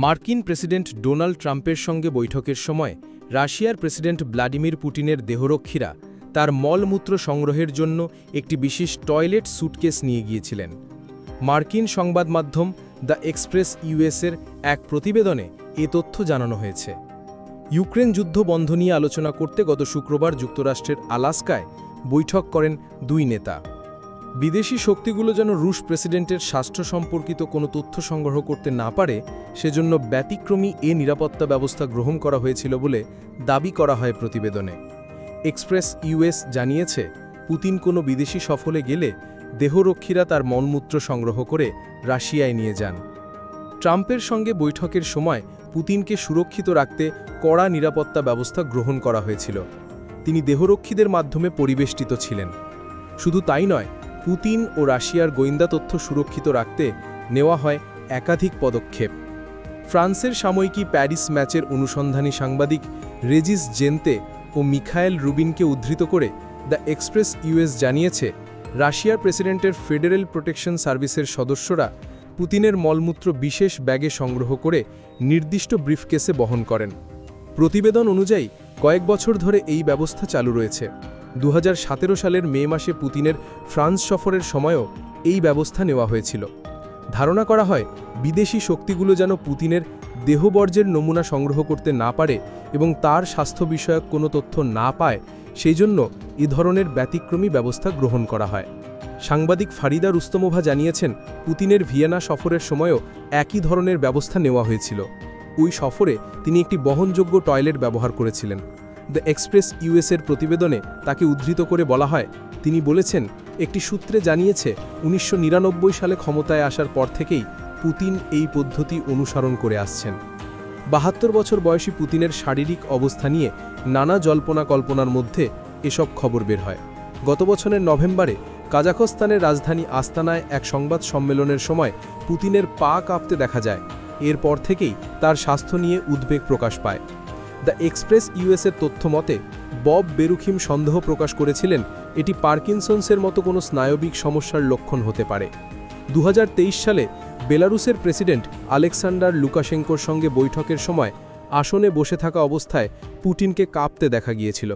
মার্কিন president Donald ট্রাম্পের সঙ্গে বৈঠকের সময় রাশিয়ার প্রেসিডেন্ট ভ্লাদিমির পুতিনের দেহরক্ষীরা তার মলমূত্র সংগ্রহের জন্য একটি বিশেষ টয়লেট স্যুটকেস নিয়ে গিয়েছিলেন। মার্কিন সংবাদ মাধ্যম দ্য এক্সপ্রেস ইউএসের এক প্রতিবেদনে এ তথ্য জানানো হয়েছে। ইউক্রেন যুদ্ধ বন্ধ নিয়ে আলোচনা করতে গত শুক্রবার যুক্তরাষ্ট্রের আলাস্কায় বৈঠক করেন দুই নেতা। বিদেশি শক্তিগুলো যেন রুশ প্রেসিডেন্টের স্বাস্থ্য সম্পর্কিত কোনো তথ্য সংগ্রহ করতে না পারে সেজন্য ব্যতিক্রমী নিরাপত্তা ব্যবস্থা গ্রহণ করা হয়েছিল বলে দাবি করা হয় প্রতিবেদনে। এক্সপ্রেস ইউএস জানিয়েছে, পুতিন কোনো বিদেশি সফরে গেলে দেহরক্ষীরা তার মলমূত্র সংগ্রহ করে রাশিয়ায় নিয়ে যান। ট্রাম্পের সঙ্গে বৈঠকের সময় পুতিনকে সুরক্ষিত রাখতে কড়া নিরাপত্তা ব্যবস্থা গ্রহণ করা হয়েছিল। তিনি দেহরক্ষীদের মাধ্যমে পরিবেষ্টিত ছিলেন। শুধু তাই নয়, পুতিন ও রাশিয়ার গোয়েন্দা তথ্য সুরক্ষিত রাখতে নেওয়া হয় একাধিক পদক্ষেপ। ফ্রান্সের সাময়িকী প্যারিস ম্যাচের অনুসন্ধানী সাংবাদিক রেজিস জেনতে ও মিখায়েল রুবিনকে উদ্ধৃত করে দ্য এক্সপ্রেস ইউএস জানিয়েছে, রাশিয়ার প্রেসিডেন্টের ফেডারেল প্রোটেকশন সার্ভিসের সদস্যরা পুতিনের মলমূত্র বিশেষ ব্যাগে সংগ্রহ করে নির্দিষ্ট ব্রিফকেসে বহন করেন। প্রতিবেদন অনুযায়ী কয়েক বছর ধরে এই ব্যবস্থা চালু রয়েছে। 2017 সালের মে মাসে পুতিনের ফ্রান্স সফরের সময়ও এই ব্যবস্থা নেওয়া হয়েছিল। ধারণা করা হয়, বিদেশি শক্তিগুলো যেন পুতিনের দেহবর্জ্যের নমুনা সংগ্রহ করতে না পারে এবং তার স্বাস্থ্য বিষয়ক কোনো তথ্য না পায়, সেই জন্য এ ধরনের ব্যতিক্রমী ব্যবস্থা গ্রহণ করা হয়। সাংবাদিক ফারিদা রুস্তমোভা জানিয়েছেন, পুতিনের ভিয়েনা সফরের সময়ও একই ধরনের ব্যবস্থা নেওয়া হয়েছিল। ওই সফরে তিনি একটি বহনযোগ্য টয়লেট ব্যবহার করেছিলেন। দ্য এক্সপ্রেস ইউএসের প্রতিবেদনে তাকে উদ্ধৃত করে বলা হয়, তিনি বলেছেন, একটি সূত্রে জানিয়েছে 1999 সালে ক্ষমতায় আসার পর থেকেই পুতিন এই পদ্ধতি অনুসরণ করে আসছেন। 72 বছর বয়সী পুতিনের শারীরিক অবস্থা নিয়ে নানা জল্পনা কল্পনার মধ্যে এসব খবর বের হয়। গত বছরের নভেম্বরে কাজাখস্তানের রাজধানী আস্তানায় এক সংবাদ সম্মেলনের সময় পুতিনের পা কাঁপতে দেখা যায়। এরপর থেকেই তার স্বাস্থ্য নিয়ে উদ্বেগ প্রকাশ পায়। দ্য এক্সপ্রেস ইউএসের তথ্য মতে বব বেরুখিম সন্দেহ প্রকাশ করেছিলেন এটি পার্কিনসন্সের মতো কোনো স্নায়বিক সমস্যার লক্ষণ হতে পারে। 2023 সালে বেলারুসের প্রেসিডেন্ট আলেক্সান্ডার লুকাশেঙ্কোর সঙ্গে বৈঠকের সময় আসনে বসে থাকা অবস্থায় পুতিনকে কাঁপতে দেখা গিয়েছিল।